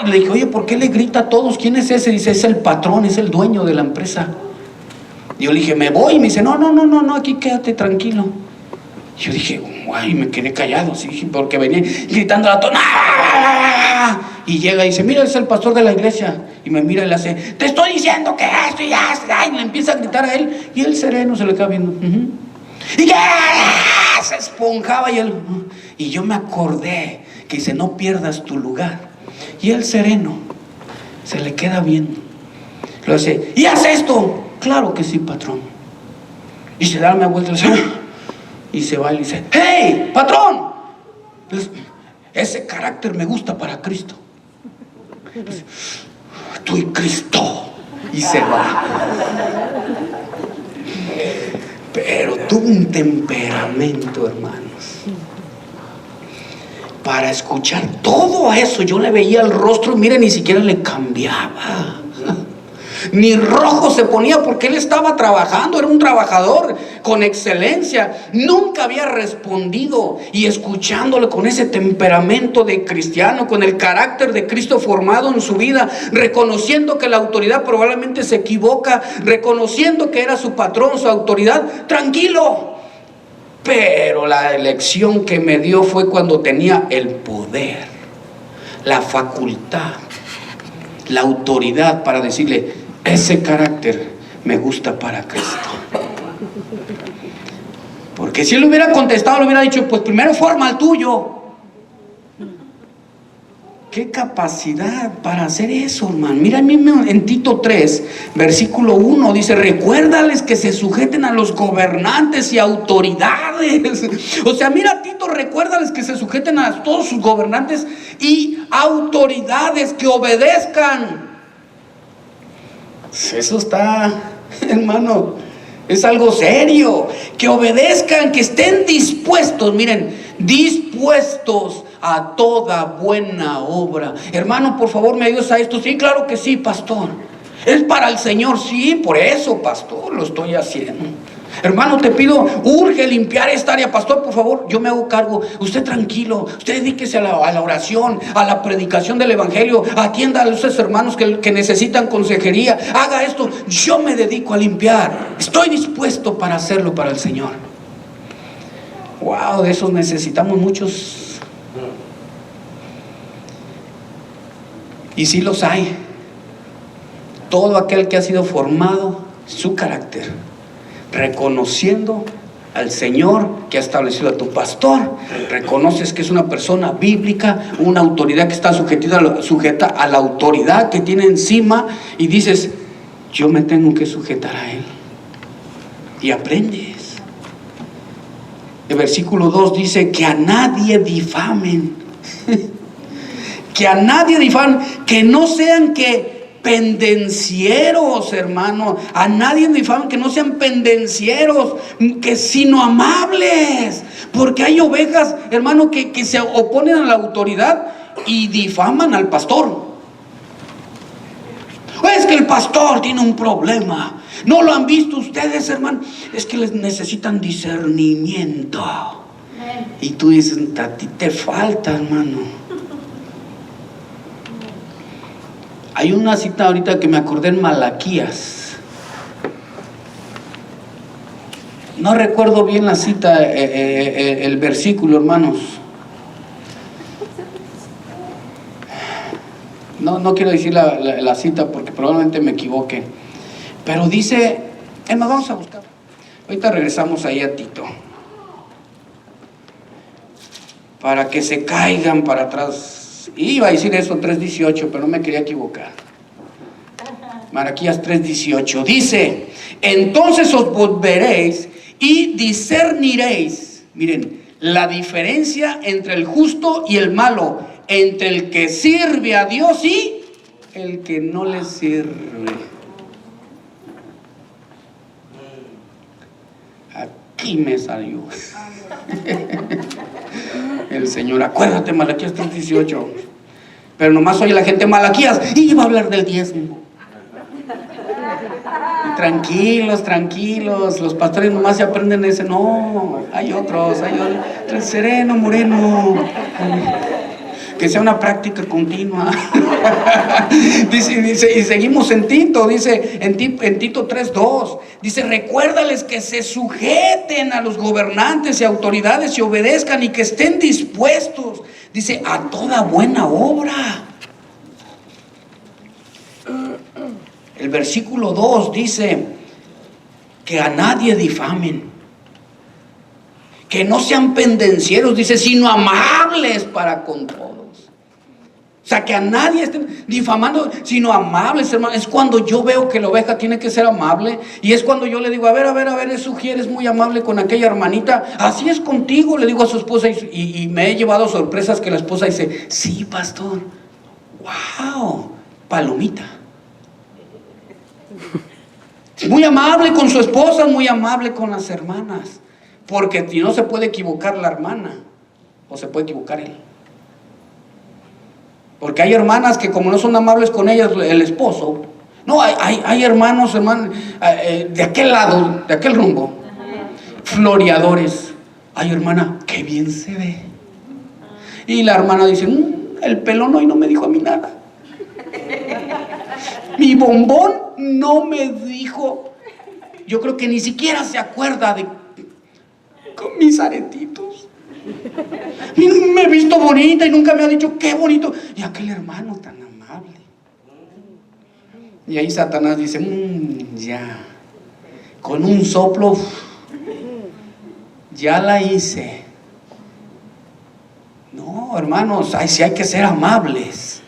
y le dije, oye, ¿por qué le grita a todos? ¿Quién es ese? Dice, es el patrón, es el dueño de la empresa. Yo le dije, me voy. Y me dice, no, aquí quédate tranquilo. Yo dije, guay, me quedé callado, sí, porque venía gritando a todos. Y llega y dice, mira, es el pastor de la iglesia. Y me mira y le hace, te estoy diciendo que esto y ya. Y le empieza a gritar a él. Y él sereno se le queda viendo. Y se esponjaba y él. Y yo me acordé que dice, no pierdas tu lugar. Y él sereno se le queda viendo. Lo hace, y haz esto. Claro que sí, patrón. Y se da una vuelta y se va y le dice, ¡hey, patrón! Ese carácter me gusta para Cristo. Tú y Cristo. Y se va. Pero tuvo un temperamento, hermanos, para escuchar todo eso. Yo le veía el rostro, mire, ni siquiera le cambiaba. Ni rojo se ponía, porque él estaba trabajando, era un trabajador con excelencia. Nunca había respondido, y escuchándole con ese temperamento de cristiano, con el carácter de Cristo formado en su vida, reconociendo que la autoridad probablemente se equivoca, reconociendo que era su patrón, su autoridad, tranquilo. Pero la elección que me dio fue cuando tenía el poder, la facultad, la autoridad para decirle, ese carácter me gusta para Cristo. Porque si él hubiera contestado, le hubiera dicho, pues primero forma el tuyo. ¿Qué capacidad para hacer eso, hermano? Mira mismo en Tito 3, versículo 1, dice, recuérdales que se sujeten a los gobernantes y autoridades. O sea, mira, Tito, recuérdales que se sujeten a todos sus gobernantes y autoridades, que obedezcan. Eso está, hermano, es algo serio. Que obedezcan, que estén dispuestos, miren, dispuestos a toda buena obra. Hermano, por favor, ¿me ayudas a esto? Sí, claro que sí, pastor. Es para el Señor, sí, por eso, pastor, lo estoy haciendo. Hermano, te pido, urge limpiar esta área, pastor, por favor, yo me hago cargo. Usted tranquilo, usted dedíquese a la oración, a la predicación del evangelio, atienda a esos hermanos que necesitan consejería, haga esto. Yo me dedico a limpiar, estoy dispuesto para hacerlo para el Señor. Wow, de esos necesitamos muchos. Y sí los hay. Todo aquel que ha sido formado, su carácter, reconociendo al Señor que ha establecido a tu pastor, reconoces que es una persona bíblica, una autoridad que está sujeta a la autoridad que tiene encima, y dices, yo me tengo que sujetar a él. Y aprendes. El versículo 2 dice, que a nadie difamen. Que a nadie difamen, que no sean pendencieros, hermano. A nadie difamen, que no sean pendencieros, que sino amables. Porque hay ovejas, hermano, que se oponen a la autoridad y difaman al pastor. Es que el pastor tiene un problema. ¿No lo han visto ustedes, hermano? Es que les necesitan discernimiento. Y tú dices, a ti te falta, hermano. Hay una cita ahorita que me acordé en Malaquías. No recuerdo bien la cita, el versículo, hermanos. No quiero decir la cita porque probablemente me equivoque. Pero dice, nos vamos a buscar. Ahorita regresamos ahí a Tito. Para que se caigan para atrás. Iba a decir eso 3:18, pero no me quería equivocar. Malaquías 3:18 dice, entonces os volveréis y discerniréis, miren, la diferencia entre el justo y el malo, entre el que sirve a Dios y el que no le sirve. Aquí me salió el Señor. Acuérdate, Malaquías 3:18. Pero nomás oye la gente, Malaquías, y iba a hablar del diezmo. Tranquilos, tranquilos. Los pastores nomás se aprenden ese. No, hay otros. Sereno, moreno. Que sea una práctica continua. dice, y seguimos en Tito, dice en Tito 3:2, dice, recuérdales que se sujeten a los gobernantes y autoridades y obedezcan y que estén dispuestos, dice, a toda buena obra. El versículo 2 dice, que a nadie difamen, que no sean pendencieros, dice, sino amables para con todos. O sea, que a nadie estén difamando, sino amables, hermano. Es cuando yo veo que la oveja tiene que ser amable. Y es cuando yo le digo, a ver, sugieres muy amable con aquella hermanita. Así es contigo, le digo a su esposa. Y me he llevado sorpresas que la esposa dice, sí, pastor. Wow, palomita. Muy amable con su esposa, muy amable con las hermanas. Porque si no se puede equivocar la hermana, o se puede equivocar él. Porque hay hermanas que como no son amables con ellas, el esposo. No, hay hermanos, de aquel lado, de aquel rumbo, floreadores. Ay, hermana, qué bien se ve. Y la hermana dice, el pelón hoy no me dijo a mí nada. Mi bombón no me dijo. Yo creo que ni siquiera se acuerda de con mis aretitos. Me he visto bonita y nunca me ha dicho qué bonito. Y aquel hermano tan amable. Y ahí Satanás dice, ya, con un soplo, ya la hice. No, hermanos, sí hay que ser amables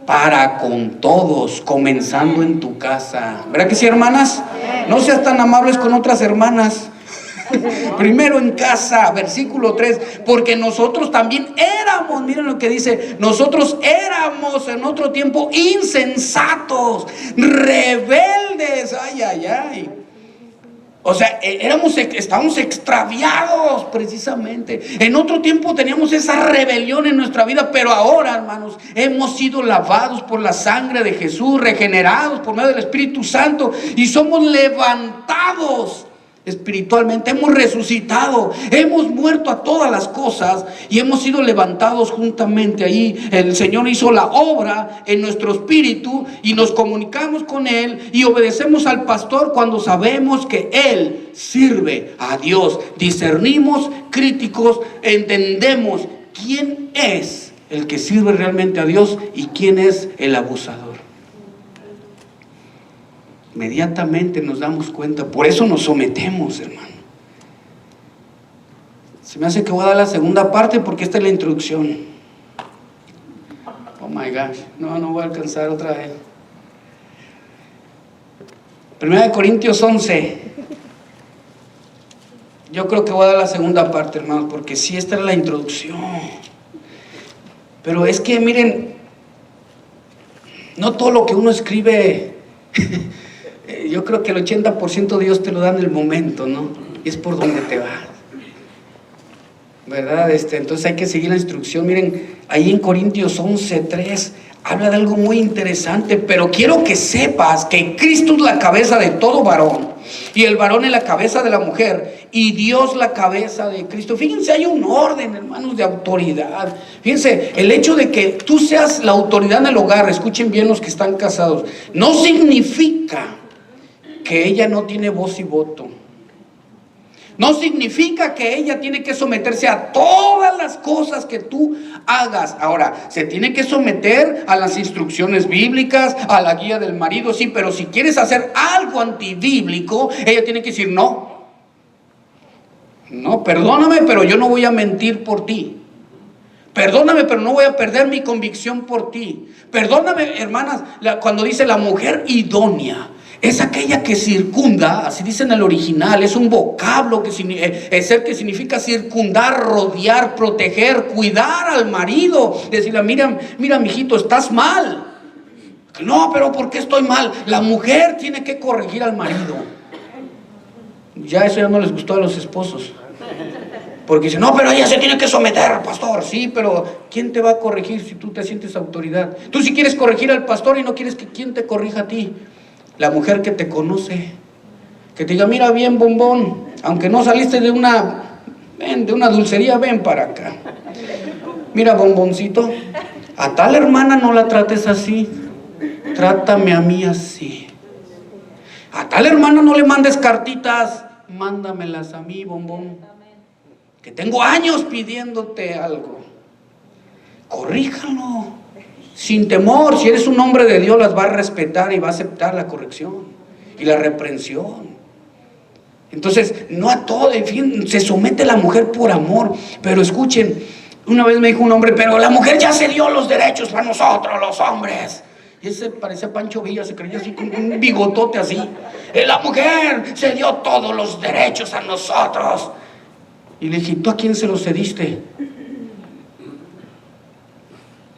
para con todos, comenzando en tu casa. ¿Verdad que sí, hermanas? No seas tan amables con otras hermanas. Primero en casa, versículo 3, porque nosotros también éramos, miren lo que dice, nosotros éramos en otro tiempo insensatos, rebeldes, ay, ay, ay. O sea, estábamos extraviados precisamente. En otro tiempo teníamos esa rebelión en nuestra vida, pero ahora, hermanos, hemos sido lavados por la sangre de Jesús, regenerados por medio del Espíritu Santo y somos levantados espiritualmente, hemos resucitado, hemos muerto a todas las cosas y hemos sido levantados juntamente. Ahí el Señor hizo la obra en nuestro espíritu y nos comunicamos con Él y obedecemos al pastor cuando sabemos que Él sirve a Dios. Discernimos, críticos, entendemos quién es el que sirve realmente a Dios y quién es el abusador. Inmediatamente nos damos cuenta, por eso nos sometemos, hermano. Se me hace que voy a dar la segunda parte porque esta es la introducción. Oh my gosh, no voy a alcanzar otra vez. 1 Corintios 11. Yo creo que voy a dar la segunda parte, hermanos, porque sí, esta es la introducción. Pero es que miren, no todo lo que uno escribe yo creo que el 80% Dios te lo da en el momento, ¿no? Y es por donde te va, ¿verdad? Entonces hay que seguir la instrucción. Miren, ahí en Corintios 11:3 habla de algo muy interesante, pero quiero que sepas que Cristo es la cabeza de todo varón, y el varón es la cabeza de la mujer, y Dios la cabeza de Cristo. Fíjense, hay un orden, hermanos, de autoridad. Fíjense, el hecho de que tú seas la autoridad en el hogar, escuchen bien los que están casados, no significa que ella no tiene voz y voto. No significa que ella tiene que someterse a todas las cosas que tú hagas. Ahora, se tiene que someter a las instrucciones bíblicas, a la guía del marido, sí, pero si quieres hacer algo antibíblico, ella tiene que decir no. No, perdóname, pero yo no voy a mentir por ti. Perdóname, pero no voy a perder mi convicción por ti. Perdóname, hermanas, cuando dice la mujer idónea, es aquella que circunda, así dice en el original, es un vocablo que significa circundar, rodear, proteger, cuidar al marido. Decirle, mira, mijito, estás mal. No, pero ¿por qué estoy mal? La mujer tiene que corregir al marido. Ya eso ya no les gustó a los esposos. Porque dicen, no, pero ella se tiene que someter, pastor. Sí, pero ¿quién te va a corregir si tú te sientes autoridad? Tú sí quieres corregir al pastor y no quieres que ¿quién te corrija a ti? La mujer que te conoce, que te diga, mira bien, bombón, aunque no saliste de una dulcería, ven para acá. Mira, bomboncito, a tal hermana no la trates así, trátame a mí así. A tal hermana no le mandes cartitas, mándamelas a mí, bombón, que tengo años pidiéndote algo. Corríjalo sin temor. Si eres un hombre de Dios, las va a respetar y va a aceptar la corrección y la reprensión. Entonces, no a todo, en fin, se somete la mujer por amor. Pero escuchen, una vez me dijo un hombre, pero la mujer ya se dio los derechos para nosotros los hombres. Y ese parecía Pancho Villa, se creía así con un bigotote así. La mujer se dio todos los derechos a nosotros. Y le dije, ¿tú a quién se los cediste?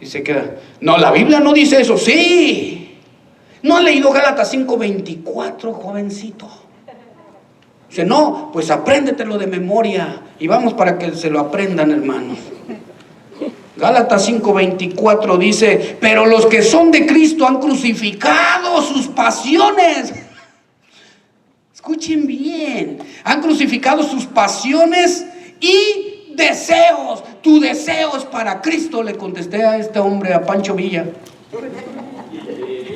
Y se queda, no, la Biblia no dice eso. Sí. ¿No han leído Gálatas 5:24, jovencito? Dice, no, pues apréndetelo de memoria. Y vamos para que se lo aprendan, hermanos. Gálatas 5:24 dice, pero los que son de Cristo han crucificado sus pasiones. Escuchen bien, han crucificado sus pasiones y deseos. Tu deseo es para Cristo, le contesté a este hombre, a Pancho Villa.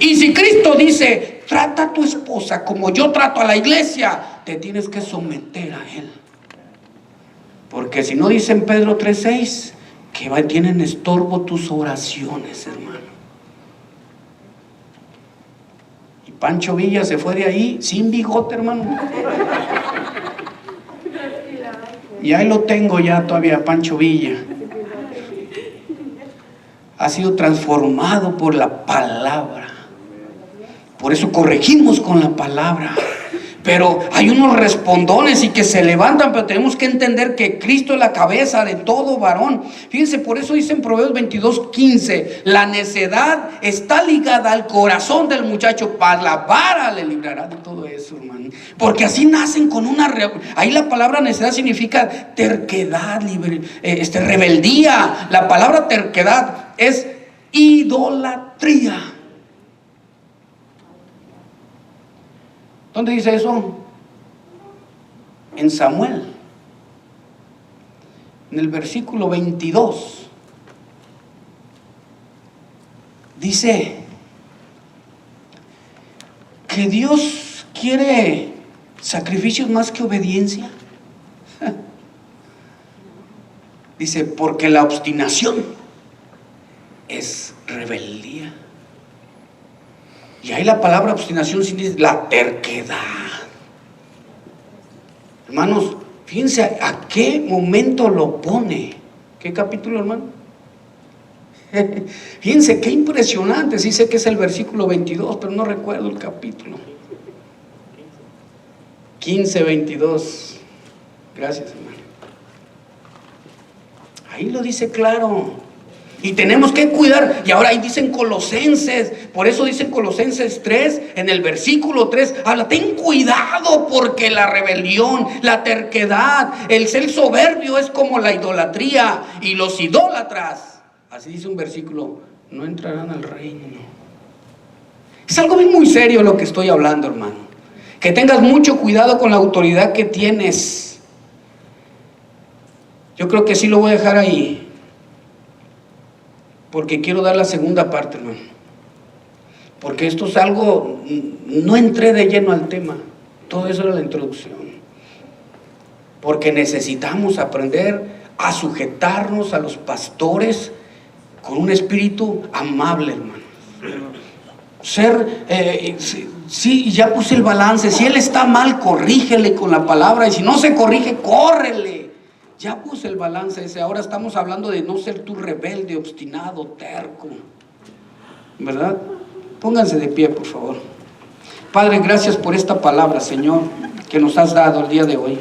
Y si Cristo dice, trata a tu esposa como yo trato a la iglesia, te tienes que someter a Él. Porque si no, dice en Pedro 3:6, que tienen estorbo tus oraciones, hermano. Y Pancho Villa se fue de ahí sin bigote, hermano. Y ahí lo tengo ya todavía, Pancho Villa. Ha sido transformado por la palabra. Por eso corregimos con la palabra. Pero hay unos respondones y que se levantan, pero tenemos que entender que Cristo es la cabeza de todo varón. Fíjense, por eso dice en Proverbios 22:15, la necedad está ligada al corazón del muchacho, para la vara le librará de todo eso, hermano. Porque así nacen con una... Ahí la palabra necedad significa terquedad, rebeldía. La palabra terquedad es idolatría. ¿Dónde dice eso? En Samuel, en el versículo 22. Dice que Dios quiere sacrificios más que obediencia. Dice, porque la obstinación es rebeldía. Y ahí la palabra obstinación significa la terquedad. Hermanos, fíjense a qué momento lo pone. ¿Qué capítulo, hermano? Fíjense qué impresionante. Sí sé que es el versículo 22, pero no recuerdo el capítulo. 15:22. Gracias, hermano. Ahí lo dice claro. Y tenemos que cuidar. Y ahora ahí dicen Colosenses. Por eso dicen Colosenses 3. En el versículo 3 habla: ten cuidado, porque la rebelión, la terquedad, el ser soberbio es como la idolatría. Y los idólatras, así dice un versículo, no entrarán al reino. Es algo muy serio lo que estoy hablando, hermano. Que tengas mucho cuidado con la autoridad que tienes. Yo creo que sí lo voy a dejar ahí, porque quiero dar la segunda parte, hermano. Porque esto es algo, no entré de lleno al tema. Todo eso era la introducción. Porque necesitamos aprender a sujetarnos a los pastores con un espíritu amable, hermano. Sí, ya puse el balance. Si él está mal, corrígele con la palabra. Y si no se corrige, córrele. Ya puse el balance ese. Ahora estamos hablando de no ser tú rebelde, obstinado, terco, ¿verdad? Pónganse de pie, por favor. Padre, gracias por esta palabra, Señor, que nos has dado el día de hoy.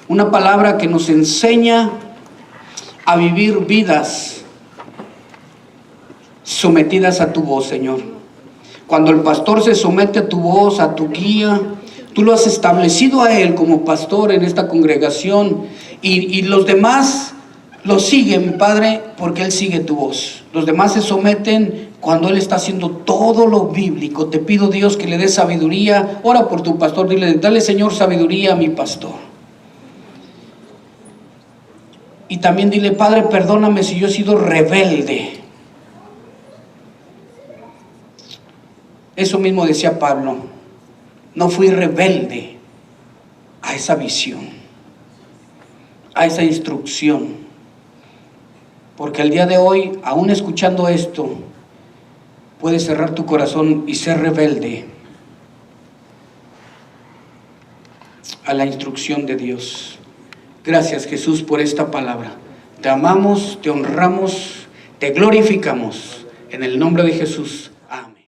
Una palabra que nos enseña a vivir vidas sometidas a tu voz, Señor. Cuando el pastor se somete a tu voz, a tu guía, tú lo has establecido a él como pastor en esta congregación, y los demás lo siguen, Padre, porque él sigue tu voz. Los demás se someten cuando él está haciendo todo lo bíblico. Te pido, Dios, que le des sabiduría. Ora por tu pastor, dale, Señor, sabiduría a mi pastor. Y también dile: Padre, perdóname si yo he sido rebelde. Eso mismo decía Pablo: no fui rebelde a esa visión, a esa instrucción. Porque el día de hoy, aún escuchando esto, puedes cerrar tu corazón y ser rebelde a la instrucción de Dios. Gracias, Jesús, por esta palabra. Te amamos, te honramos, te glorificamos. En el nombre de Jesús.